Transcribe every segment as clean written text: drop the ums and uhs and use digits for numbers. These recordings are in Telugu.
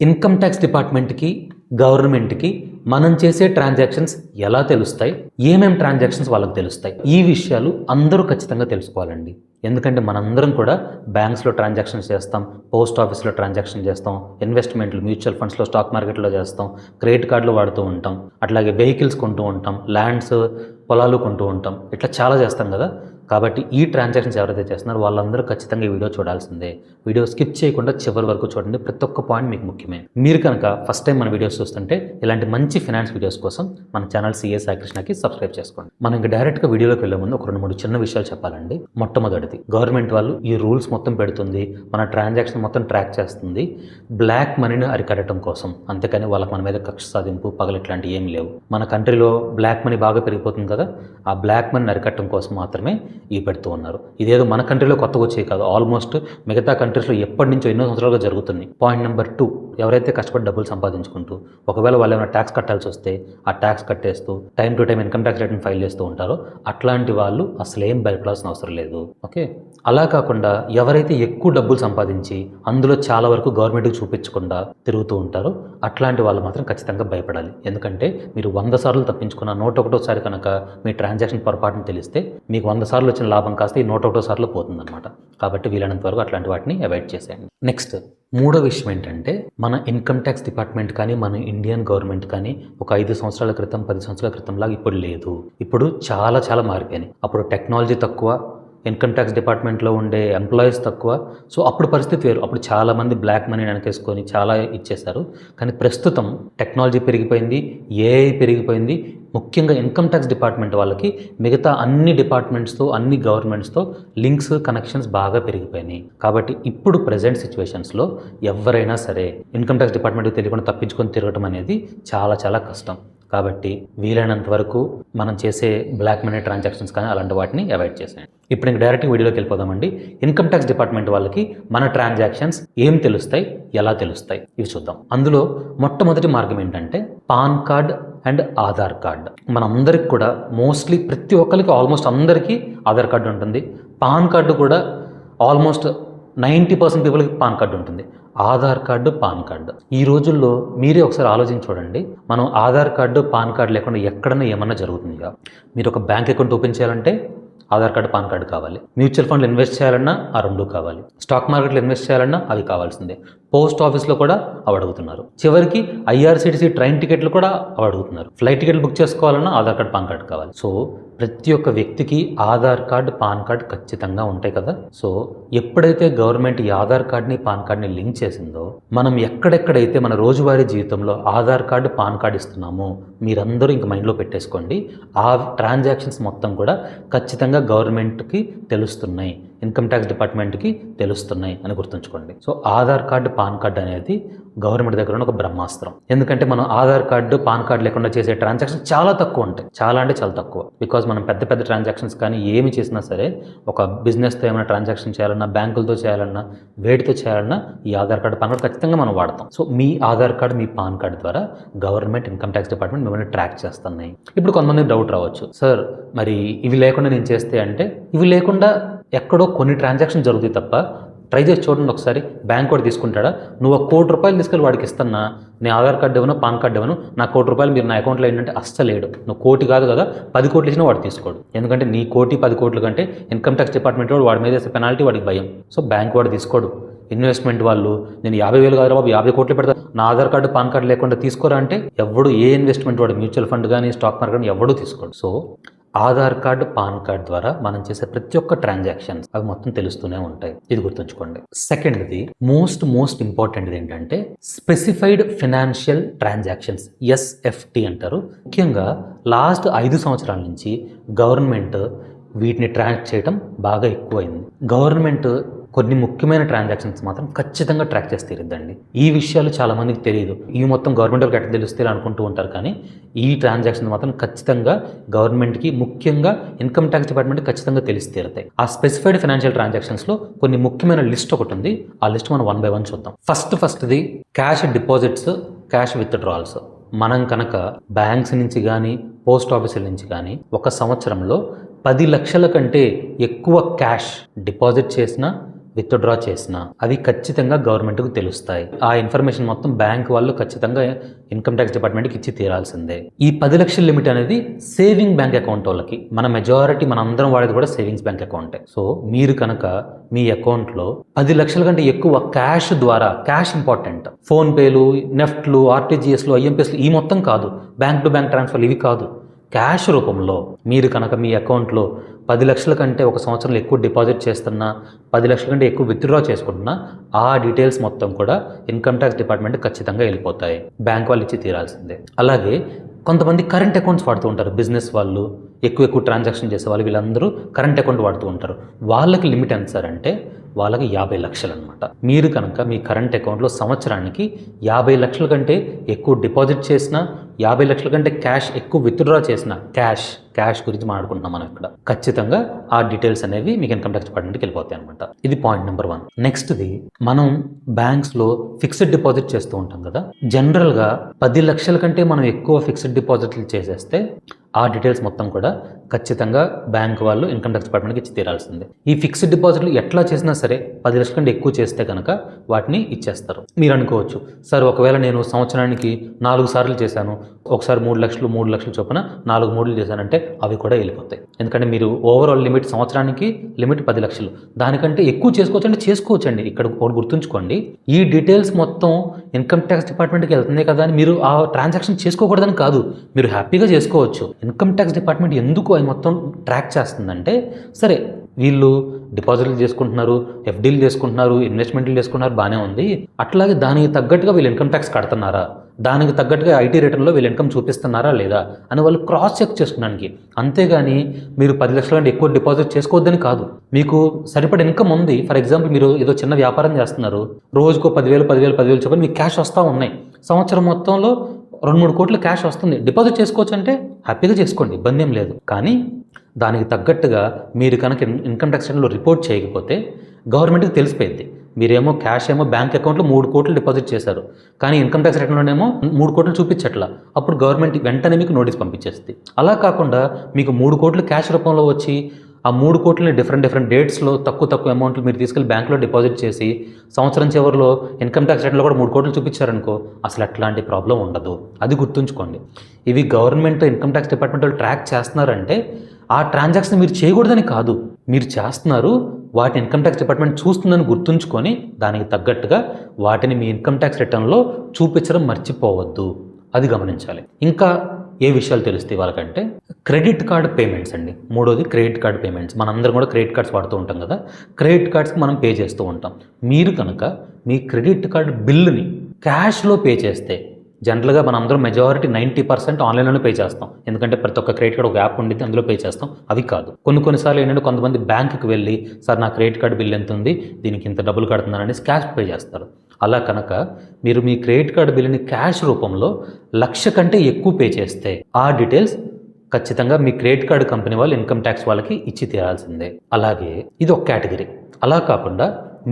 ఇన్కమ్ ట్యాక్స్ డిపార్ట్మెంట్కి గవర్నమెంట్కి మనం చేసే ట్రాన్సాక్షన్స్ ఎలా తెలుస్తాయి, ఏమేం ట్రాన్సాక్షన్స్ వాళ్ళకి తెలుస్తాయి, ఈ విషయాలు అందరూ ఖచ్చితంగా తెలుసుకోవాలండి. ఎందుకంటే మనందరం కూడా బ్యాంక్స్లో ట్రాన్సాక్షన్స్ చేస్తాం, పోస్ట్ ఆఫీస్లో ట్రాన్సాక్షన్ చేస్తాం, ఇన్వెస్ట్మెంట్లు మ్యూచువల్ ఫండ్స్లో స్టాక్ మార్కెట్లో చేస్తాం, క్రెడిట్ కార్డులు వాడుతూ ఉంటాం, అట్లాగే వెహికల్స్ కొంటూ ఉంటాం, ల్యాండ్స్ పొలాలు కొంటూ ఉంటాం, ఇట్లా చాలా చేస్తాం కదా. కాబట్టి ఈ ట్రాన్సాక్షన్స్ ఎవరైతే చేస్తున్నారో వాళ్ళందరూ ఖచ్చితంగా ఈ వీడియో చూడాల్సిందే. వీడియో స్కిప్ చేయకుండా చివరి వరకు చూడండి, ప్రతి ఒక్క పాయింట్ మీకు ముఖ్యమే. మీరు కనుక ఫస్ట్ టైం మన వీడియోస్ చూస్తుంటే ఇలాంటి మంచి ఫినాన్స్ వీడియోస్ కోసం మన ఛానల్ సిఏ సాయి కృష్ణకి సబ్స్క్రైబ్ చేసుకోండి. మనం ఇంకా డైరెక్ట్గా వీడియోలోకి వెళ్ళే ముందు ఒక 2-3 చిన్న విషయాలు చెప్పాలండి. మొట్టమొదటిది, గవర్నమెంట్ వాళ్ళు ఈ రూల్స్ మొత్తం పెడుతుంది, మన ట్రాన్సాక్షన్ మొత్తం ట్రాక్ చేస్తుంది బ్లాక్ మనీని అరికట్టడం కోసం. అంతేకాని వాళ్ళకి మన మీద కక్ష సాధింపు పగలు ఇట్లాంటివి ఏం లేవు. మన కంట్రీలో బ్లాక్ మనీ బాగా పెరిగిపోతుంది కదా, ఆ బ్లాక్ మనీని అరికట్టడం కోసం మాత్రమే ఇవి పెడుతూ ఉన్నారు. ఇదేదో మన కంట్రీలో కొత్తగా వచ్చేవి కాదు, ఆల్మోస్ట్ మిగతా కంట్రీస్లో ఎప్పటి నుంచో ఎన్నో సంవత్సరాలుగా జరుగుతుంది. పాయింట్ నెంబర్ 2, ఎవరైతే కష్టపడి డబ్బులు సంపాదించుకుంటూ ఒకవేళ వాళ్ళు ఏమైనా ట్యాక్స్ కట్టాల్సి వస్తే ఆ ట్యాక్స్ కట్టేస్తూ time to time income tax return file చేస్తూ ఉంటారో అట్లాంటి వాళ్ళు అసలు ఏం భయపడాల్సిన అవసరం లేదు. ఓకే, అలా కాకుండా ఎవరైతే ఎక్కువ డబ్బులు సంపాదించి అందులో చాలా వరకు గవర్నమెంట్కి చూపించకుండా తిరుగుతూ ఉంటారో అట్లాంటి వాళ్ళు మాత్రం ఖచ్చితంగా భయపడాలి. ఎందుకంటే మీరు 100 సార్లు తప్పించుకున్న 101సారి కనుక మీ ట్రాన్సాక్షన్ పొరపాటును తెలిస్తే మీకు 100 సార్లు వచ్చిన లాభం కాస్త ఈ 101 సార్లు పోతుందన్నమాట. కాబట్టి వీలైనంత వరకు అట్లాంటి వాటిని అవాయిడ్ చేసేయండి. నెక్స్ట్, మూడో విషయం ఏంటంటే, మన ఇన్కమ్ ట్యాక్స్ డిపార్ట్మెంట్ కానీ మన ఇండియన్ గవర్నమెంట్ కానీ ఒక 5 సంవత్సరాల క్రితం 10 సంవత్సరాల క్రితంలాగా ఇప్పుడు లేదు. ఇప్పుడు చాలా మారిపోయినాయి. అప్పుడు టెక్నాలజీ తక్కువ, ఇన్కమ్ ట్యాక్స్ డిపార్ట్మెంట్లో ఉండే ఎంప్లాయీస్ తక్కువ. సో అప్పుడు పరిస్థితి వేరు. అప్పుడు చాలామంది బ్లాక్ మనీ వెనకేసుకొని చాలా ఇచ్చేశారు. కానీ ప్రస్తుతం టెక్నాలజీ పెరిగిపోయింది, ఏఐ పెరిగిపోయింది. ముఖ్యంగా ఇన్కమ్ ట్యాక్స్ డిపార్ట్మెంట్ వాళ్ళకి మిగతా అన్ని డిపార్ట్మెంట్స్తో అన్ని గవర్నమెంట్స్తో లింక్స్ కనెక్షన్స్ బాగా పెరిగిపోయినాయి. కాబట్టి ఇప్పుడు ప్రజెంట్ సిచ్యువేషన్స్లో ఎవరైనా సరే ఇన్కమ్ ట్యాక్స్ డిపార్ట్మెంట్కి తెలియకుండా తప్పించుకొని తిరగడం అనేది చాలా కష్టం. కాబట్టి వీలైనంత వరకు మనం చేసే బ్లాక్ మనీ ట్రాన్సాక్షన్స్ కానీ అలాంటి వాటిని అవాయిడ్ చేసేయండి. ఇప్పుడు ఇంక డైరెక్ట్గా వీడియోకి వెళ్ళిపోదామండి. ఇన్కమ్ ట్యాక్స్ డిపార్ట్మెంట్ వాళ్ళకి మన ట్రాన్సాక్షన్స్ ఏం తెలుస్తాయి, ఎలా తెలుస్తాయి, ఇవి చూద్దాం. అందులో మొట్టమొదటి మార్గం ఏంటంటే pan card and Aadhaar card. మనందరికి కూడా మోస్ట్లీ ప్రతి ఒక్కరికి ఆల్మోస్ట్ అందరికీ ఆధార్ కార్డు ఉంటుంది. పాన్ కార్డు కూడా ఆల్మోస్ట్ 90% పీపుల్కి పాన్ కార్డు ఉంటుంది. ఆధార్ కార్డు, పాన్ కార్డు ఈ రోజుల్లో మీరే ఒకసారి ఆలోచించి చూడండి. మనం ఆధార్ కార్డు, పాన్ కార్డు లేకుండా ఎక్కడన్నా ఏమన్నా జరుగుతుందిగా? మీరు ఒక బ్యాంక్ అకౌంట్ ఓపెన్ చేయాలంటే ఆధార్ కార్డు, పాన్ కార్డు కావాలి. మ్యూచువల్ ఫండ్లు ఇన్వెస్ట్ చేయాలన్నా ఆ 2 కావాలి. స్టాక్ మార్కెట్లో ఇన్వెస్ట్ చేయాలన్నా అవి కావాల్సిందే. పోస్ట్ ఆఫీస్లో కూడా అవి అడుగుతున్నారు. చివరికి IRCTC ట్రైన్ టికెట్లు కూడా అవి అడుగుతున్నారు. ఫ్లైట్ టికెట్లు బుక్ చేసుకోవాలన్నా ఆధార్ కార్డు, పాన్ కార్డు కావాలి. సో ప్రతి ఒక్క వ్యక్తికి ఆధార్ కార్డు, పాన్ కార్డు ఖచ్చితంగా ఉంటాయి కదా. సో ఎప్పుడైతే గవర్నమెంట్ ఈ ఆధార్ కార్డుని, పాన్ కార్డుని లింక్ చేసిందో, మనం ఎక్కడెక్కడైతే మన రోజువారీ జీవితంలో ఆధార్ కార్డు, పాన్ కార్డు ఇస్తున్నామో మీరందరూ ఇంక మైండ్లో పెట్టేసుకోండి. ఆ ట్రాన్సాక్షన్స్ మొత్తం కూడా ఖచ్చితంగా గవర్నమెంట్కి తెలుస్తున్నాయి, ఇన్కమ్ ట్యాక్స్ డిపార్ట్మెంట్కి తెలుస్తున్నాయి అని గుర్తుంచుకోండి. So Aadhaar card, pan card అనేది గవర్నమెంట్ దగ్గర ఉన్న ఒక బ్రహ్మాస్త్రం. ఎందుకంటే మనం ఆధార్ కార్డు, పాన్ కార్డు లేకుండా చేసే ట్రాన్సాక్షన్స్ చాలా తక్కువ ఉంటాయి. చాలా తక్కువ. బికాజ్ మనం పెద్ద ట్రాన్సాక్షన్స్ కానీ ఏమి చేసినా సరే, ఒక బిజినెస్తో ఏమైనా ట్రాన్సాక్షన్ చేయాలన్నా, బ్యాంకులతో చేయాలన్నా, వేటితో చేయాలన్నా ఈ ఆధార్ కార్డు, పాన్ కార్డు ఖచ్చితంగా మనం వాడతాం. సో మీ ఆధార్ కార్డు, మీ పాన్ కార్డు ద్వారా గవర్నమెంట్, ఇన్కమ్ ట్యాక్స్ డిపార్ట్మెంట్ మిమ్మల్ని ట్రాక్ చేస్తున్నాయి. ఇప్పుడు కొంతమంది డౌట్ రావచ్చు, సార్ మరి ఇవి లేకుండా నేను చేస్తే అంటే, ఇవి లేకుండా ఎక్కడో కొన్ని ట్రాన్సాక్షన్ జరుగుతాయి తప్ప, ట్రై చేసి చూడండి ఒకసారి. బ్యాంక్ వాడు తీసుకుంటాడా? నువ్వు 1 కోటి రూపాయలు తీసుకెళ్ళి వాడికి ఇస్తున్నా, నేను ఆధార్ కార్డు ఇవ్వను, పాన్ కార్డు ఇవ్వను, నా 1 కోటి రూపాయలు మీరు నా అకౌంట్లో ఏంటంటే అస్సలేడు. నువ్వు 1 కోటి కాదు కదా, 10 కోట్లు ఇచ్చినా వాడు తీసుకోడు. ఎందుకంటే నీ 1 కోటి 10 కోట్ల కంటే ఇన్కమ్ ట్యాక్స్ డిపార్ట్మెంట్ వాడి మీద వేసే పెనాల్టీ వాడికి భయం. సో బ్యాంక్ వాడు తీసుకోడు. ఇన్వెస్ట్మెంట్ వాళ్ళు నేను 50,000 కాదు బాబు 50 కోట్లు పెడతా, నా ఆధార్ కార్డు, పాన్ కార్డు లేకుండా తీసుకోరా అంటే ఎవడు, ఏ ఇన్వెస్ట్మెంట్ వాడు, మ్యూచువల్ ఫండ్ కానీ స్టాక్ మార్కెట్ కానీ ఎవడూ తీసుకోడు. So Aadhaar card, pan card ద్వారా మనం చేసే ప్రతి ఒక్క ట్రాన్సాక్షన్స్ అవి మొత్తం తెలుస్తూనే ఉంటాయి. ఇది గుర్తుంచుకోండి. సెకండ్ది మోస్ట్ ఇంపార్టెంట్ ఏంటంటే స్పెసిఫైడ్ ఫినాన్షియల్ ట్రాన్సాక్షన్స్, SFT అంటారు. ముఖ్యంగా లాస్ట్ 5 సంవత్సరాల నుంచి గవర్నమెంట్ వీటిని ట్రాక్ చేయడం బాగా ఎక్కువైంది. గవర్నమెంట్ కొన్ని ముఖ్యమైన ట్రాన్సాక్షన్స్ మాత్రం ఖచ్చితంగా ట్రాక్ చేసి తీరుద్దండి. ఈ విషయాలు చాలామందికి తెలియదు. ఇవి మొత్తం గవర్నమెంట్ వాళ్ళకి ఎట్లా తెలుస్తే అనుకుంటూ ఉంటారు. కానీ ఈ ట్రాన్సాక్షన్స్ మాత్రం ఖచ్చితంగా గవర్నమెంట్కి, ముఖ్యంగా ఇన్కమ్ ట్యాక్స్ డిపార్ట్మెంట్కి ఖచ్చితంగా తెలిసి తీరుతాయి. ఆ స్పెసిఫైడ్ ఫైనాన్షియల్ ట్రాన్సాక్షన్స్లో కొన్ని ముఖ్యమైన లిస్ట్ ఒకటి ఉంది. ఆ లిస్ట్ మనం 1 by 1 చూద్దాం. ఫస్ట్ది క్యాష్ డిపాజిట్స్, క్యాష్ విత్డ్రాల్స్. మనం కనుక బ్యాంక్స్ నుంచి కానీ, పోస్ట్ ఆఫీసుల నుంచి కానీ ఒక సంవత్సరంలో 10 లక్షల కంటే ఎక్కువ క్యాష్ డిపాజిట్ చేసినా, విత్డ్రా చేసినా అవి ఖచ్చితంగా గవర్నమెంట్కు తెలుస్తాయి. ఆ ఇన్ఫర్మేషన్ మొత్తం బ్యాంక్ వాళ్ళు ఖచ్చితంగా ఇన్కమ్ ట్యాక్స్ డిపార్ట్మెంట్కి ఇచ్చి తీరాల్సిందే. ఈ 10 లక్షల లిమిట్ అనేది సేవింగ్ బ్యాంక్ అకౌంట్ వాళ్ళకి, మన అందరం వాడేది కూడా సేవింగ్స్ బ్యాంక్ అకౌంటే. సో మీరు కనుక మీ అకౌంట్లో 10 లక్షల కంటే ఎక్కువ క్యాష్ ద్వారా, క్యాష్ ఇంపార్టెంట్, ఫోన్పేలు, నెఫ్ట్లు, ఆర్టీజీఎస్లు, ఐఎంపీఎస్లు ఈ మొత్తం కాదు, బ్యాంక్ టు బ్యాంక్ ట్రాన్స్ఫర్లు ఇవి కాదు, క్యాష్ రూపంలో మీరు కనుక మీ అకౌంట్లో 10 లక్షల కంటే ఒక సంవత్సరంలో ఎక్కువ డిపాజిట్ చేస్తున్నా, 10 లక్షల కంటే ఎక్కువ విత్డ్రా చేసుకుంటున్నా ఆ డీటెయిల్స్ మొత్తం కూడా ఇన్కమ్ ట్యాక్స్ డిపార్ట్మెంట్ ఖచ్చితంగా వెళ్ళిపోతాయి, బ్యాంక్ వాళ్ళు ఇచ్చి తీరాల్సిందే. అలాగే కొంతమంది కరెంట్ అకౌంట్స్ వాడుతూ ఉంటారు, బిజినెస్ వాళ్ళు, ఎక్కువ ట్రాన్సాక్షన్ చేసే వాళ్ళు, వీళ్ళందరూ కరెంట్ అకౌంట్ వాడుతూ ఉంటారు. వాళ్ళకి లిమిట్ ఎంత సార్ అంటే వాళ్ళకి 50 లక్షలు అనమాట. మీరు కనుక మీ కరెంట్ అకౌంట్లో సంవత్సరానికి 50 లక్షల కంటే ఎక్కువ డిపాజిట్ చేసినా, 50 లక్షల కంటే క్యాష్ ఎక్కువ విత్డ్రా చేసిన, క్యాష్ గురించి మాట్లాడుకుంటున్నాం మనం ఇక్కడ, ఖచ్చితంగా ఆ డీటెయిల్స్ అనేవి మీకు ఇన్కమ్ ట్యాక్స్ డిపార్ట్మెంట్కి వెళ్ళిపోతాయి అనమాట. ఇది పాయింట్ నెంబర్ 1. నెక్స్ట్ది, మనం బ్యాంక్స్లో ఫిక్స్డ్ డిపాజిట్ చేస్తూ ఉంటాం కదా. జనరల్గా 10 లక్షల కంటే మనం ఎక్కువ ఫిక్స్డ్ డిపాజిట్లు చేసేస్తే ఆ డీటెయిల్స్ మొత్తం కూడా ఖచ్చితంగా బ్యాంక్ వాళ్ళు ఇన్కమ్ ట్యాక్స్ డిపార్ట్మెంట్కి ఇచ్చి తీరాల్సిందే. ఈ ఫిక్స్డ్ డిపాజిట్లు ఎట్లా చేసినా సరే 10 లక్షల కంటే ఎక్కువ చేస్తే కనుక వాటిని ఇచ్చేస్తారు. మీరు అనుకోవచ్చు, సార్ ఒకవేళ నేను సంవత్సరానికి 4 సార్లు చేశాను, ఒకసారి 3 లక్షలు చొప్పున 4 మూడులు చేశానంటే అవి కూడా వెళ్ళిపోతాయి. ఎందుకంటే మీరు ఓవరాల్ లిమిట్, సంవత్సరానికి లిమిట్ 10 లక్షలు, దానికంటే ఎక్కువ చేసుకోవచ్చండి. ఇక్కడ ఒకటి గుర్తుంచుకోండి, ఈ డీటెయిల్స్ మొత్తం ఇన్కమ్ ట్యాక్స్ డిపార్ట్మెంట్కి వెళ్తుంది కదా అని మీరు ఆ ట్రాన్సాక్షన్ చేసుకోకూడదని కాదు, మీరు హ్యాపీగా చేసుకోవచ్చు. ఇన్కమ్ ట్యాక్స్ డిపార్ట్మెంట్ ఎందుకు అది మొత్తం ట్రాక్ చేస్తుందంటే, సరే వీళ్ళు డిపాజిట్లు చేసుకుంటున్నారు, ఎఫ్డీలు చేసుకుంటున్నారు, ఇన్వెస్ట్మెంట్లు చేసుకుంటున్నారు, బాగానే ఉంది, అట్లాగే దానికి తగ్గట్టుగా వీళ్ళు ఇన్కమ్ ట్యాక్స్ కడుతున్నారా, దానికి తగ్గట్టుగా ఐటీ రిటర్న్లో వీళ్ళు ఇన్కమ్ చూపిస్తున్నారా లేదా అని వాళ్ళు క్రాస్ చెక్ చేసుకోవడానికి. అంతేగాని మీరు 10 లక్షల కంటే ఎక్కువ డిపాజిట్ చేసుకోవద్దని కాదు. మీకు సరిపడ ఇన్కమ్ ఉంది, ఫర్ ఎగ్జాంపుల్ మీరు ఏదో చిన్న వ్యాపారం చేస్తున్నారు, రోజుకో 10,000 చెప్పని మీకు క్యాష్ వస్తూ ఉన్నాయి, సంవత్సరం మొత్తంలో 2-3 కోట్ల క్యాష్ వస్తుంది, డిపాజిట్ చేసుకోవచ్చు అంటే హ్యాపీగా చేసుకోండి, ఇబ్బంది ఏం లేదు. కానీ దానికి తగ్గట్టుగా మీరు కనుక ఇన్కమ్ ట్యాక్స్ రిటర్న్లో రిపోర్ట్ చేయకపోతే గవర్నమెంట్కి తెలిసిపోయింది. మీరేమో క్యాష్ ఏమో బ్యాంక్ అకౌంట్లో 3 కోట్లు డిపాజిట్ చేశారు, కానీ ఇన్కమ్ ట్యాక్స్ రిటర్న్లోనేమో 3 కోట్లు చూపించట్లా, అప్పుడు గవర్నమెంట్ వెంటనే మీకు నోటీస్ పంపించేస్తుంది. అలా కాకుండా మీకు 3 కోట్లు క్యాష్ రూపంలో వచ్చి ఆ 3 కోట్లని డిఫరెంట్ డేట్స్లో తక్కువ అమౌంట్లు మీరు తీసుకెళ్ళి బ్యాంక్లో డిపాజిట్ చేసి సంవత్సరం చివరిలో ఇన్కమ్ ట్యాక్స్ రిటర్న్లో కూడా 3 కోట్లు చూపించారనుకో, అసలు అట్లాంటి ప్రాబ్లం ఉండదు. అది గుర్తుంచుకోండి. ఇవి గవర్నమెంట్ ఇన్కమ్ ట్యాక్స్ డిపార్ట్మెంట్ వాళ్ళు ట్రాక్ చేస్తున్నారంటే ఆ ట్రాన్సాక్షన్ మీరు చేయకూడదని కాదు, మీరు చేస్తున్నారు, వాటి ఇన్కమ్ ట్యాక్స్ డిపార్ట్మెంట్ చూస్తుందని గుర్తుంచుకొని దానికి తగ్గట్టుగా వాటిని మీ ఇన్కమ్ ట్యాక్స్ రిటర్న్లో చూపించడం మర్చిపోవద్దు, అది గమనించాలి. ఇంకా ఏ విషయాలు తెలుస్తాయి వాళ్ళకంటే, క్రెడిట్ కార్డ్ పేమెంట్స్ అండి. మూడోది క్రెడిట్ కార్డ్ పేమెంట్స్. మనందరం కూడా క్రెడిట్ కార్డ్స్ వాడుతూ ఉంటాం కదా, క్రెడిట్ కార్డ్స్కి మనం పే చేస్తూ ఉంటాం. మీరు కనుక మీ క్రెడిట్ కార్డ్ బిల్లుని క్యాష్లో పే చేస్తే, జనరల్గా మనం అందరం మెజారిటీ 90% ఆన్లైన్లోనే పే చేస్తాం, ఎందుకంటే ప్రతి ఒక్క క్రెడిట్ కార్డ్ ఒక యాప్ ఉండిద్ది, అందులో పే చేస్తాం. అవి కాదు, కొన్నిసార్లు ఏంటంటే కొంతమంది బ్యాంకుకి వెళ్ళి, సార్ నా క్రెడిట్ కార్డ్ బిల్ ఎంత ఉంది, దీనికి ఇంత డబ్బులు కడుతున్నారని క్యాష్ పే చేస్తారు. అలా కనుక మీరు మీ క్రెడిట్ కార్డ్ బిల్లుని క్యాష్ రూపంలో 1,00,000 కంటే ఎక్కువ పే చేస్తే ఆ డీటెయిల్స్ ఖచ్చితంగా మీ క్రెడిట్ కార్డు కంపెనీ వాళ్ళు ఇన్కమ్ ట్యాక్స్ వాళ్ళకి ఇచ్చి తీరాల్సిందే. అలాగే ఇది ఒక కేటగిరీ. అలా కాకుండా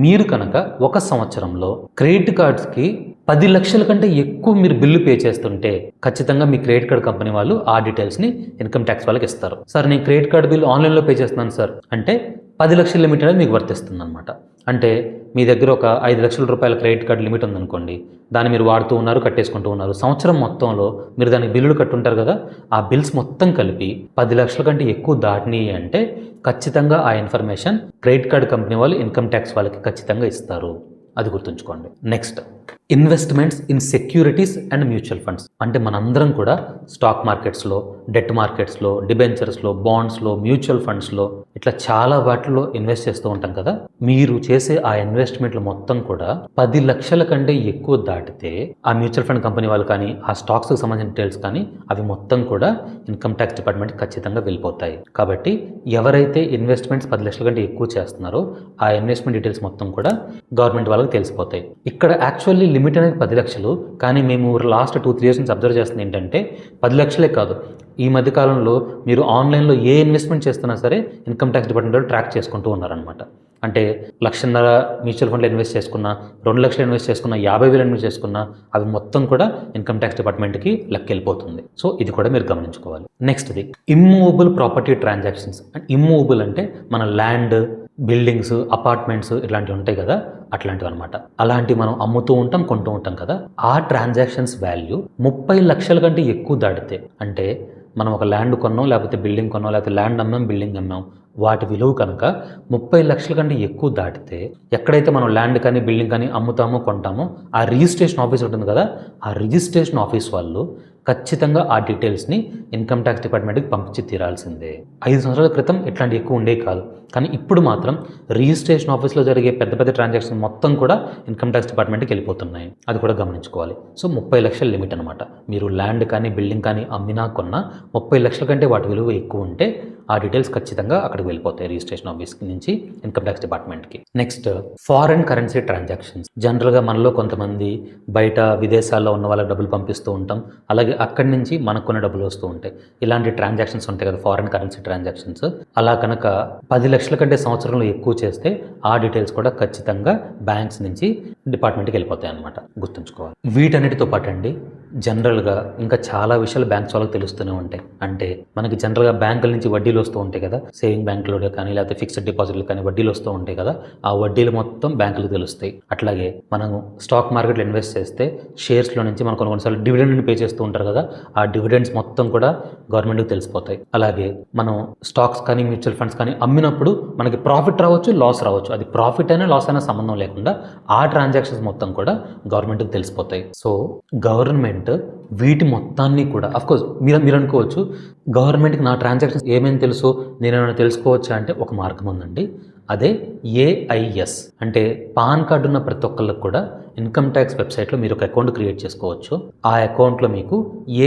మీరు కనుక ఒక సంవత్సరంలో క్రెడిట్ కార్డ్స్కి 10 లక్షల కంటే ఎక్కువ మీరు బిల్లు పే చేస్తుంటే ఖచ్చితంగా మీ క్రెడిట్ కార్డ్ కంపెనీ వాళ్ళు ఆ డీటెయిల్స్ని ఇన్కమ్ ట్యాక్స్ వాళ్ళకి ఇస్తారు. సార్ నేను క్రెడిట్ కార్డ్ బిల్లు ఆన్లైన్లో పే చేస్తున్నాను సార్ అంటే 10 లక్షల లిమిట్ అనేది మీకు వర్తిస్తుంది అనమాట. అంటే మీ దగ్గర ఒక 5 లక్షల రూపాయల క్రెడిట్ కార్డ్ లిమిట్ ఉందనుకోండి, దాన్ని మీరు వాడుతూ ఉన్నారు, కట్టేసుకుంటూ ఉన్నారు, సంవత్సరం మొత్తంలో మీరు దానికి బిల్లులు కట్టుంటారు కదా, ఆ బిల్స్ మొత్తం కలిపి 10 లక్షల కంటే ఎక్కువ దాటినాయి అంటే ఖచ్చితంగా ఆ ఇన్ఫర్మేషన్ క్రెడిట్ కార్డ్ కంపెనీ వాళ్ళు ఇన్కమ్ ట్యాక్స్ వాళ్ళకి ఖచ్చితంగా ఇస్తారు, అది గుర్తుంచుకోండి. Next, investments in securities and mutual funds. అంటే మనందరం కూడా స్టాక్ మార్కెట్స్లో, డెట్ మార్కెట్స్లో, డిబెంచర్స్లో, బాండ్స్లో, మ్యూచువల్ ఫండ్స్లో ఇట్లా చాలా వాటిల్లో ఇన్వెస్ట్ చేస్తూ ఉంటాం కదా. మీరు చేసే ఆ ఇన్వెస్ట్మెంట్లు మొత్తం కూడా 10 లక్షల కంటే ఎక్కువ దాటితే ఆ మ్యూచువల్ ఫండ్ కంపెనీ వాళ్ళు కానీ, ఆ స్టాక్స్కి సంబంధించిన డీటెయిల్స్ కానీ అవి మొత్తం కూడా ఇన్కమ్ ట్యాక్స్ డిపార్ట్మెంట్ ఖచ్చితంగా వెళ్ళిపోతాయి. కాబట్టి ఎవరైతే ఇన్వెస్ట్మెంట్స్ 10 లక్షల కంటే ఎక్కువ చేస్తున్నారో ఆ ఇన్వెస్ట్మెంట్ డీటెయిల్స్ మొత్తం కూడా గవర్నమెంట్ వాళ్ళకి తెలిసిపోతాయి. ఇక్కడ యాక్చువల్లీ లిమిట్ అనేది 10 లక్షలు, కానీ మేము లాస్ట్ 2-3 years నుంచి అబ్జర్వ్ చేస్తుంది ఏంటంటే 10 లక్షలే కాదు, ఈ మధ్యకాలంలో మీరు ఆన్లైన్లో ఏ ఇన్వెస్ట్మెంట్ చేస్తున్నా సరే ఇన్కమ్ ట్యాక్స్ డిపార్ట్మెంట్ ట్రాక్ చేసుకుంటూ ఉన్నారనమాట. అంటే 1,50,000 మ్యూచువల్ ఫండ్లో ఇన్వెస్ట్ చేసుకున్నా, 2 లక్షలు ఇన్వెస్ట్ చేసుకున్నా, 50,000 ఇన్వెస్ట్ చేసుకున్నా అవి మొత్తం కూడా ఇన్కమ్ ట్యాక్స్ డిపార్ట్మెంట్కి లెక్కెళ్ళిపోతుంది. సో ఇది కూడా మీరు గమనించుకోవాలి. నెక్స్ట్ది immovable property transactions. And immovable అంటే మన ల్యాండ్, బిల్డింగ్స్, అపార్ట్మెంట్స్ ఇలాంటివి ఉంటాయి కదా, అట్లాంటివి అనమాట. అలాంటివి మనం అమ్ముతూ ఉంటాం, కొంటూ ఉంటాం కదా. ఆ ట్రాన్సాక్షన్స్ వాల్యూ 30 లక్షల కంటే ఎక్కువ దాటితే, అంటే మనం ఒక ల్యాండ్ కొన్నాం, లేకపోతే బిల్డింగ్ కొన్నాం, లేకపోతే ల్యాండ్ అమ్మాం, బిల్డింగ్ అమ్మాం, వాటి విలువ కనుక 30 లక్షల కంటే ఎక్కువ దాటితే, ఎక్కడైతే మనం ల్యాండ్ కానీ బిల్డింగ్ కానీ అమ్ముతామో కొంటామో ఆ రిజిస్ట్రేషన్ ఆఫీస్ ఉంటుంది కదా, ఆ రిజిస్ట్రేషన్ ఆఫీస్ వాళ్ళు ఖచ్చితంగా ఆ డీటెయిల్స్ని ఇన్కమ్ ట్యాక్స్ డిపార్ట్మెంట్కి పంపించి తీరాల్సిందే. 5 సంవత్సరాల క్రితం ఇట్లాంటి ఎక్కువ ఉండేవి కాదు, కానీ ఇప్పుడు మాత్రం రిజిస్ట్రేషన్ ఆఫీస్లో జరిగే పెద్ద పెద్ద ట్రాన్సాక్షన్ మొత్తం కూడా ఇన్కమ్ ట్యాక్స్ డిపార్ట్మెంట్కి వెళ్ళిపోతున్నాయి. అది కూడా గమనించుకోవాలి. సో 30 లక్షల లిమిట్ అనమాట. మీరు ల్యాండ్ కానీ బిల్డింగ్ కానీ అమ్మినా కొన్నా 30 లక్షల కంటే వాటి విలువ ఎక్కువ ఉంటే ఆ డీటెయిల్స్ ఖచ్చితంగా అక్కడికి వెళ్ళిపోతాయి, రిజిస్ట్రేషన్ ఆఫీస్ నుంచి ఇన్కమ్ ట్యాక్స్ డిపార్ట్మెంట్కి. Next, foreign currency transactions. జనరల్గా మనలో కొంతమంది బయట విదేశాల్లో ఉన్న వాళ్ళకి డబ్బులు పంపిస్తూ ఉంటాం, అలాగే అక్కడి నుంచి మనకు కొన్ని డబ్బులు వస్తూ ఉంటాయి. ఇలాంటి ట్రాన్సాక్షన్స్ ఉంటాయి కదా, ఫారెన్ కరెన్సీ ట్రాన్సాక్షన్స్. అలా కనుక 10 లక్షల కంటే సంవత్సరంలో ఎక్కువ చేస్తే ఆ డీటెయిల్స్ కూడా ఖచ్చితంగా బ్యాంక్స్ నుంచి డిపార్ట్మెంట్కి వెళ్ళిపోతాయి అన్నమాట, గుర్తుంచుకోవాలి. వీటన్నిటితో పాటు అండి, జనరల్గా ఇంకా చాలా విషయాలు బ్యాంక్స్ వాళ్ళకి తెలుస్తూనే ఉంటాయి. అంటే మనకి జనరల్గా బ్యాంకుల నుంచి వడ్డీలు వస్తూ ఉంటాయి కదా, సేవింగ్ బ్యాంకులో కానీ లేకపోతే ఫిక్స్డ్ డిపాజిట్లు కానీ వడ్డీలు వస్తూ ఉంటాయి కదా, ఆ వడ్డీలు మొత్తం బ్యాంకులకు తెలుస్తాయి. అట్లాగే మనం స్టాక్ మార్కెట్లో ఇన్వెస్ట్ చేస్తే షేర్స్లో నుంచి మనం కొన్నిసార్లు డివిడెండ్ని పే చేస్తూ ఉంటారు కదా, ఆ డివిడెండ్స్ మొత్తం కూడా గవర్నమెంట్కి తెలిసిపోతాయి. అలాగే మనం స్టాక్స్ కానీ మ్యూచువల్ ఫండ్స్ కానీ అమ్మినప్పుడు మనకి ప్రాఫిట్ రావచ్చు, లాస్ రావచ్చు. అది ప్రాఫిట్ అయినా లాస్ అయినా సంబంధం లేకుండా ఆ ట్రాన్సాక్షన్స్ మొత్తం కూడా గవర్నమెంట్కి తెలిసిపోతాయి. సో గవర్నమెంట్ వీటి మొత్తాన్ని కూడా, అఫ్కోర్స్ మీరు అనుకోవచ్చు, గవర్నమెంట్కి నా ట్రాన్సాక్షన్స్ ఏమేమి తెలుసో నేనేమైనా తెలుసుకోవచ్చా అంటే ఒక మార్గం ఉందండి. అదే ఏఐఎస్. అంటే పాన్ కార్డు ఉన్న ప్రతి ఒక్కళ్ళకి కూడా ఇన్కమ్ ట్యాక్స్ వెబ్సైట్లో మీరు ఒక అకౌంట్ క్రియేట్ చేసుకోవచ్చు. ఆ అకౌంట్లో మీకు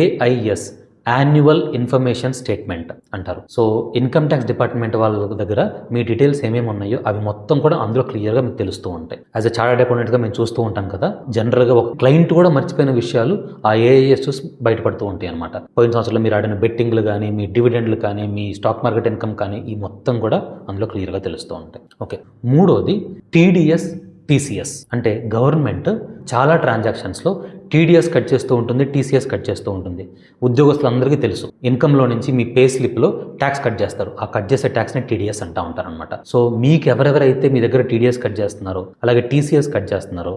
ఏఐఎస్, యాన్యువల్ ఇన్ఫర్మేషన్ స్టేట్మెంట్ అంటారు. సో ఇన్కమ్ ట్యాక్స్ డిపార్ట్మెంట్ వాళ్ళ దగ్గర మీ డీటెయిల్స్ ఏమేమి ఉన్నాయో అవి మొత్తం కూడా అందులో క్లియర్గా మీకు తెలుస్తూ ఉంటాయి. యాజ్ అ చార్టర్డ్ అకౌంటెంట్గా మేము చూస్తూ ఉంటాం కదా, జనరల్గా ఒక క్లయింట్ కూడా మర్చిపోయిన విషయాలు ఆ ఏఐఎస్ చూసి బయటపడుతూ ఉంటాయి అనమాట. పోయిన సంవత్సరంలో మీరు ఆడిన బెట్టింగ్లు కానీ, మీ డివిడెండ్లు కానీ, మీ స్టాక్ మార్కెట్ ఇన్కమ్ కానీ, ఈ మొత్తం కూడా అందులో క్లియర్గా తెలుస్తూ ఉంటాయి. ఓకే, మూడోది టీడీఎస్, టీసీఎస్. అంటే గవర్నమెంట్ చాలా ట్రాన్సాక్షన్స్లో టీడీఎస్ కట్ చేస్తూ ఉంటుంది, టీసీఎస్ కట్ చేస్తూ ఉంటుంది. ఉద్యోగస్తులందరికీ తెలుసు, ఇన్కంలో నుంచి మీ పే స్లిప్లో ట్యాక్స్ కట్ చేస్తారు. ఆ కట్ చేసే ట్యాక్స్ని టీడీఎస్ అంటూ ఉంటారనమాట. సో మీకు ఎవరెవరైతే మీ దగ్గర టీడీఎస్ కట్ చేస్తున్నారో, అలాగే టీసీఎస్ కట్ చేస్తున్నారో,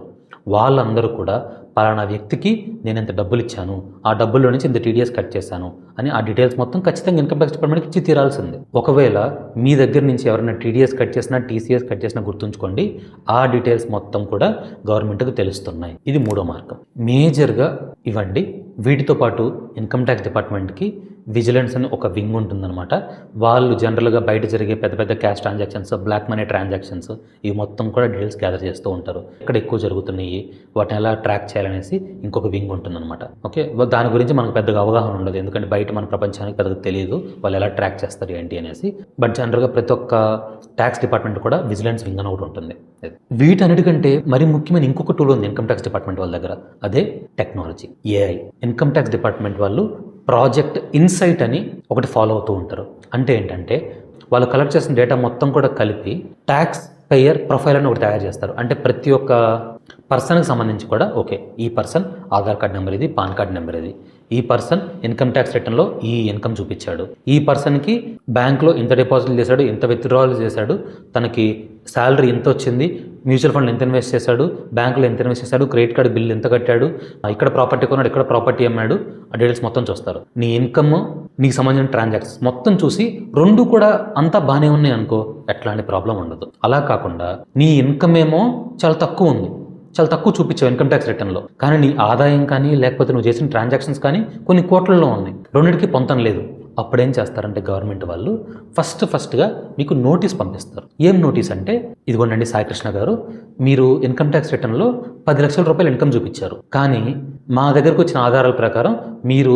వాళ్ళందరూ కూడా పలానా వ్యక్తికి నేను ఇంత డబ్బులు ఇచ్చాను, ఆ డబ్బుల్లో నుంచి ఇంత టీడీఎస్ కట్ చేశాను అని ఆ డీటెయిల్స్ మొత్తం ఖచ్చితంగా ఇన్కమ్ ట్యాక్స్ డిపార్ట్మెంట్కి ఇచ్చి తీరాల్సిందే. ఒకవేళ మీ దగ్గర నుంచి ఎవరైనా టీడీఎస్ కట్ చేసినా, టీసీఎస్ కట్ చేసినా గుర్తుంచుకోండి, ఆ డీటెయిల్స్ మొత్తం కూడా గవర్నమెంట్కి తెలుస్తున్నాయి. ఇది మూడో మార్గం. మేజర్గా ఇవ్వండి. వీటితో పాటు ఇన్కమ్ ట్యాక్స్ డిపార్ట్మెంట్కి విజిలెన్స్ అని ఒక వింగ్ ఉంటుందన్నమాట. వాళ్ళు జనరల్గా బయట జరిగే పెద్ద పెద్ద cash transactions, black money transactions, ఇవి మొత్తం కూడా డీటెయిల్స్ గ్యాదర్ చేస్తూ ఉంటారు. ఎక్కడ ఎక్కువ జరుగుతున్నాయి, వాటిని ఎలా ట్రాక్ చేయాలనేసి ఇంకొక వింగ్ ఉంటుందన్నమాట. ఓకే, దాని గురించి మనకు పెద్దగా అవగాహన ఉండదు, ఎందుకంటే బయట మన ప్రపంచానికి పెద్దగా తెలియదు వాళ్ళు ఎలా ట్రాక్ చేస్తారు ఏంటి అనేసి. బట్ జనరల్గా ప్రతి ఒక్క ట్యాక్స్ డిపార్ట్మెంట్ కూడా విజిలెన్స్ వింగ్ అని ఒకటి ఉంటుంది. వీటన్నిటికంటే మరి ముఖ్యమైన ఇంకొక టూల్ ఉంది ఇన్కమ్ ట్యాక్స్ డిపార్ట్మెంట్ వాళ్ళ దగ్గర, అదే technology, AI. Income tax department వాళ్ళు ప్రాజెక్ట్ ఇన్సైట్ అని ఒకటి ఫాలో అవుతూ ఉంటారు. అంటే ఏంటంటే వాళ్ళు కలెక్ట్ చేసిన డేటా మొత్తం కూడా కలిపి ట్యాక్స్ పేయర్ ప్రొఫైల్ అని ఒకటి తయారు చేస్తారు. అంటే ప్రతి ఒక్క పర్సన్కి సంబంధించి కూడా, ఓకే, ఈ పర్సన్ ఆధార్ కార్డ్ నెంబర్ ఇది, పాన్ కార్డ్ నెంబర్ ఇది, ఈ పర్సన్ ఇన్కమ్ ట్యాక్స్ రిటర్న్లో ఈ ఇన్కమ్ చూపించాడు, ఈ పర్సన్కి బ్యాంక్లో ఇంత డిపాజిట్లు చేశాడు, ఇంత విత్డ్రాల్ చేశాడు, తనకి శాలరీ ఎంత వచ్చింది, మ్యూచువల్ ఫండ్ ఎంత ఇన్వెస్ట్ చేశాడు, బ్యాంకులో ఎంత ఇన్వెస్ట్ చేశాడు, క్రెడిట్ కార్డు బిల్ ఎంత కట్టాడు, ఇక్కడ ప్రాపర్టీ కొన్నాడు, ఇక్కడ ప్రాపర్టీ అమ్మాడు, ఆ డీటెయిల్స్ మొత్తం చూస్తారు. నీ ఇన్కమ్, నీకు సంబంధించిన ట్రాన్సాక్షన్స్ మొత్తం చూసి రెండు కూడా అంతా బాగానే ఉన్నాయి అనుకో, ఎట్లాంటి ప్రాబ్లం ఉండదు. అలా కాకుండా నీ ఇన్కమ్ ఏమో చాలా తక్కువ ఉంది, చాలా తక్కువ చూపించావు ఇన్కమ్ ట్యాక్స్ రిటర్న్లో, కానీ నీ ఆదాయం కానీ లేకపోతే నువ్వు చేసిన ట్రాన్సాక్షన్స్ కానీ కొన్ని కోట్లలో ఉన్నాయి, రెండింటికి పొంతం లేదు. అప్పుడేం చేస్తారంటే గవర్నమెంట్ వాళ్ళు ఫస్ట్గా మీకు నోటీస్ పంపిస్తారు. ఏం నోటీస్ అంటే, ఇదిగోండి సాయికృష్ణ గారు, మీరు ఇన్కమ్ ట్యాక్స్ రిటర్న్లో 10 లక్షల రూపాయలు ఇన్కమ్ చూపించారు, కానీ మా దగ్గరకు వచ్చిన ఆధారాల ప్రకారం మీరు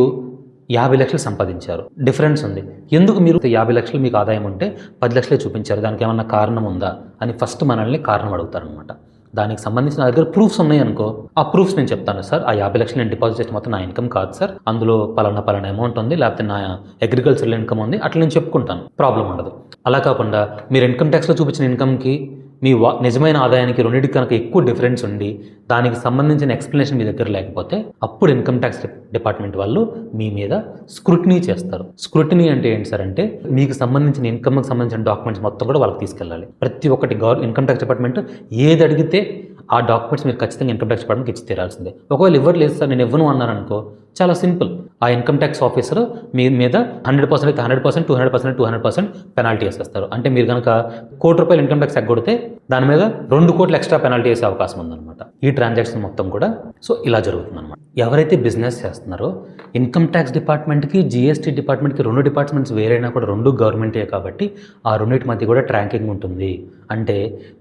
50 లక్షలు సంపాదించారు, డిఫరెన్స్ ఉంది. ఎందుకు మీరు 50 లక్షలు మీకు ఆదాయం ఉంటే 10 లక్షలే చూపించారు, దానికి ఏమన్నా కారణం ఉందా అని ఫస్ట్ మనల్ని కారణం అడుగుతారనమాట. దానికి సంబంధించిన నా దగ్గర ప్రూఫ్స్ ఉన్నాయి అనుకో, ఆ ప్రూఫ్స్ నేను చెప్తాను, సార్ ఆ 50 లక్షలు నేను డిపాజిట్ చేసిన మొత్తం నా ఇన్కమ్ కాదు సార్, అందులో పలానా అమౌంట్ ఉంది, లేకపోతే నా అగ్రికల్చరల్ ఇన్కమ్ ఉంది, అట్లా నేను చెప్పుకుంటాను, ప్రాబ్లం ఉండదు. అలా కాకుండా మీరు ఇన్కమ్ ట్యాక్స్లో చూపించిన ఇన్కమ్కి నిజమైన ఆదాయానికి రెండింటికి కనుక ఎక్కువ డిఫరెన్స్ ఉండి దానికి సంబంధించిన ఎక్స్ప్లెనేషన్ మీ దగ్గర లేకపోతే అప్పుడు ఇన్కమ్ ట్యాక్స్ డిపార్ట్మెంట్ వాళ్ళు మీ మీద స్క్రూటినీ చేస్తారు. స్క్రూటినీ అంటే ఏంటి సార్ అంటే మీకు సంబంధించిన ఇన్కమ్కి సంబంధించిన డాక్యుమెంట్స్ మొత్తం కూడా వాళ్ళకి తీసుకెళ్ళాలి. ప్రతి ఒక్కటి ఇన్కమ్ ట్యాక్స్ డిపార్ట్మెంట్ ఏది అడిగితే ఆ డాక్యుమెంట్స్ మీరు ఖచ్చితంగా ఇన్కమ్ ట్యాక్స్ డిపార్ట్మెంట్కి ఇచ్చి తీరాల్సిందే. ఒకవేళ ఇవ్వట్లేదు సార్ నేను ఇవ్వను అన్నారనుకో, చాలా సింపుల్. ఆ ఇన్కమ్ ట్యాక్స్ ఆఫీసర్ మీ మీద 100% అయితే 100%, 200% 200% పెనాల్టీ వేసేస్తారు. అంటే మీరు కనుక ₹1,00,00,000 ఇన్కమ్ ట్యాక్స్ ఎగ్గొడితే దాని మీద 2 కోట్లు ఎక్స్ట్రా పెనాల్టీ వేసే అవకాశం ఉందన్నమాట. ఈ ట్రాన్సాక్షన్ మొత్తం కూడా సో ఇలా జరుగుతుందన్నమాట. ఎవరైతే బిజినెస్ చేస్తున్నారో ఇన్కమ్ ట్యాక్స్ డిపార్ట్మెంట్కి జిఎస్టీ డిపార్ట్మెంట్కి 2 డిపార్ట్మెంట్స్ వేరైనా కూడా 2 గవర్నమెంటే కాబట్టి ఆ రెండింటి మధ్య కూడా ట్రాకింగ్ ఉంటుంది. అంటే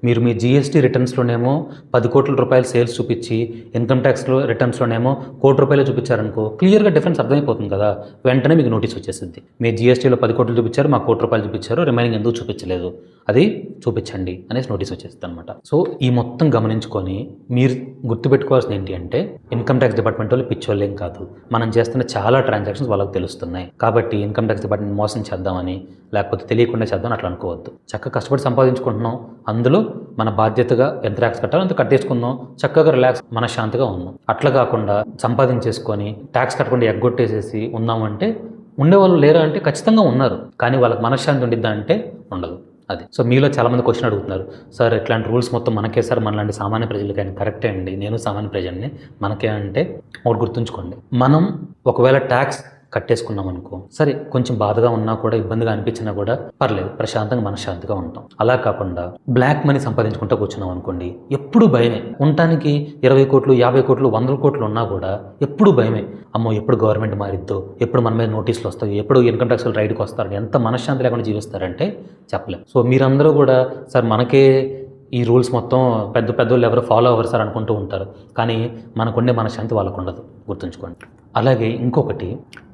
మీరు మీ జిఎస్టీ రిటర్న్స్లోనేమో 10 కోట్ల రూపాయలు సేల్స్ చూపించి ఇన్కమ్ ట్యాక్స్లో రిటర్న్స్లోనేమో ₹1,00,00,000 చూపించారనుకో, క్లియర్గా డిఫరెన్స్ అర్థమైపోతుంది కదా. వెంటనే మీకు నోటీస్ వచ్చేసింది. మీ జిఎస్టీలో 10 కోట్లు చూపించారు, మాకు ₹1,00,00,000 చూపించారు, రిమైనింగ్ ఎందుకు చూపించలేదు, అది చూపించండి అనేసి నోటీస్ వచ్చేస్తుంది అనమాట. సో ఈ మొత్తం గమనించుకొని మీరు గుర్తుపెట్టుకోవాల్సింది ఏంటి అంటే ఇన్కమ్ ట్యాక్స్ డిపార్ట్మెంట్ వాళ్ళు పిచ్చోళ్ళేం కాదు. మనం చేస్తున్న చాలా ట్రాన్సాక్షన్స్ వాళ్ళకి తెలుస్తున్నాయి. కాబట్టి ఇన్కమ్ ట్యాక్స్ డిపార్ట్మెంట్ మోసం చేద్దామని లేకపోతే తెలియకుండా చేద్దామని అట్లా అనుకోవద్దు. చక్కగా కష్టపడి సంపాదించుకుంటున్నాం, అందులో మన బాధ్యతగా ఎంత ట్యాక్స్ కట్టాలో అంత కట్టేసుకుందాం, చక్కగా రిలాక్స్ మనశ్శాంతిగా ఉన్నాం. అట్లా కాకుండా సంపాదించేసుకొని ట్యాక్స్ కట్టకుండా ఎగ్గొట్టేసేసి ఉన్నామంటే ఉండేవాళ్ళు లేరా అంటే ఖచ్చితంగా ఉన్నారు, కానీ వాళ్ళకి మనశ్శాంతి ఉండిద్దా అంటే ఉండదు. అది సో మీలో చాలామంది క్వశ్చన్ అడుగుతున్నారు, సార్ ఇట్లాంటి రూల్స్ మొత్తం మనకే సార్ మనలాంటి సామాన్య ప్రజలు కానీ కరెక్టే అండి, నేను సామాన్య ప్రజల్ని, మనకే అంటే ఒకటి గుర్తుంచుకోండి, మనం ఒకవేళ ట్యాక్స్ కట్టేసుకున్నాం అనుకో, సరే కొంచెం బాధగా ఉన్నా కూడా ఇబ్బందిగా అనిపించినా కూడా పర్లేదు, ప్రశాంతంగా మనశ్శాంతిగా ఉంటాం. అలా కాకుండా బ్లాక్ మనీ సంపాదించుకుంటూ కూర్చున్నాం అనుకోండి, ఎప్పుడు భయమే. ఉండటానికి 20 కోట్లు 50 కోట్లు 100 కోట్లు ఉన్నా కూడా ఎప్పుడు భయమే. అమ్మో ఎప్పుడు గవర్నమెంట్ మారిద్దో, ఎప్పుడు మన మీద నోటీసులు వస్తాయి, ఎప్పుడు ఇన్కమ్ ట్యాక్స్ రైడ్కి వస్తారని ఎంత మనశ్శాంతి లేకుండా జీవిస్తారంటే చెప్పలేం. సో మీరందరూ కూడా సార్ మనకే ఈ రూల్స్ మొత్తం పెద్దోళ్ళు ఎవరు ఫాలో అవ్వరు సార్ అనుకుంటూ ఉంటారు, కానీ మనకుండే మనశ్శాంతి వాళ్ళకు ఉండదు, గుర్తుంచుకోండి. అలాగే ఇంకొకటి,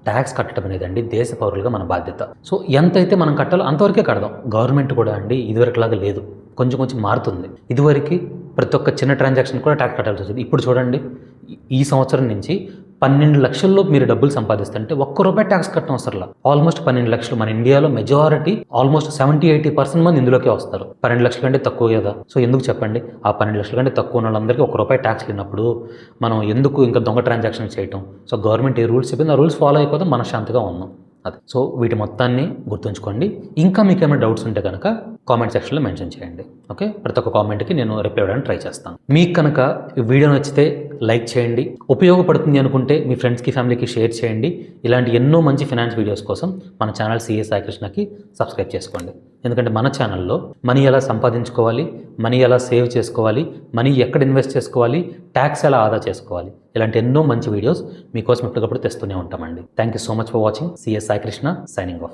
ట్యాక్స్ కట్టడం అనేది అండి దేశ పౌరులుగా మన బాధ్యత. సో ఎంతైతే మనం కట్టాలో అంతవరకే కడదాం. గవర్నమెంట్ కూడా అండి ఇదివరకులాగా లేదు, కొంచెం మారుతుంది. ఇదివరకు ప్రతి ఒక్క చిన్న ట్రాన్సాక్షన్ కూడా ట్యాక్స్ కట్టాల్సి వచ్చింది. ఇప్పుడు చూడండి, ఈ సంవత్సరం నుంచి 12 లక్షల్లో మీరు డబ్బులు సంపాదిస్తుంటే ₹1 ట్యాక్స్ కట్టడం అవసరంలా. ఆల్మోస్ట్ 12 లక్షలు. మన ఇండియాలో మెజారిటీ ఆల్మోస్ట్ 70-80% మంది ఇందులోకే వస్తారు. 12 లక్షల కంటే తక్కువ కదా. సో ఎందుకు చెప్పండి, ఆ 12 లక్షల కంటే తక్కువ ఉన్న వాళ్ళందరికీ ₹1 ట్యాక్స్ లేనప్పుడు మనం ఎందుకు ఇంకా దొంగ ట్రాన్సాక్షన్ చేయటం. సో గవర్నమెంట్ ఏ రూల్స్ చెప్పింది ఆ రూల్స్ ఫాలో అయిపోతే మనశ్శాంతిగా ఉన్నాం. అది సో వీటి మొత్తాన్ని గుర్తుంచుకోండి. ఇంకా మీకు ఏమైనా డౌట్స్ ఉంటే కనుక కామెంట్ సెక్షన్లో మెన్షన్ చేయండి. ఓకే, ప్రతి ఒక్క కామెంట్కి నేను రిప్లై ఇవ్వడానికి ట్రై చేస్తాను. మీకు కనుక ఈ వీడియో నచ్చితే లైక్ చేయండి, ఉపయోగపడుతుంది అనుకుంటే మీ ఫ్రెండ్స్కి ఫ్యామిలీకి షేర్ చేయండి. ఇలాంటి ఎన్నో మంచి ఫైనాన్స్ వీడియోస్ కోసం మన ఛానల్ సిఏ సాయి కృష్ణకి సబ్స్క్రైబ్ చేసుకోండి. ఎందుకంటే మన ఛానల్లో మనీ ఎలా సంపాదించుకోవాలి, మనీ ఎలా సేవ్ చేసుకోవాలి, మనీ ఎక్కడ ఇన్వెస్ట్ చేసుకోవాలి, ట్యాక్స్ ఎలా ఆదా చేసుకోవాలి, ఇలాంటి ఎన్నో మంచి వీడియోస్ మీకోసం ఎప్పటికప్పుడు తెస్తూనే ఉంటామండి. Thank you so much for watching. CA Sai Krishna signing off.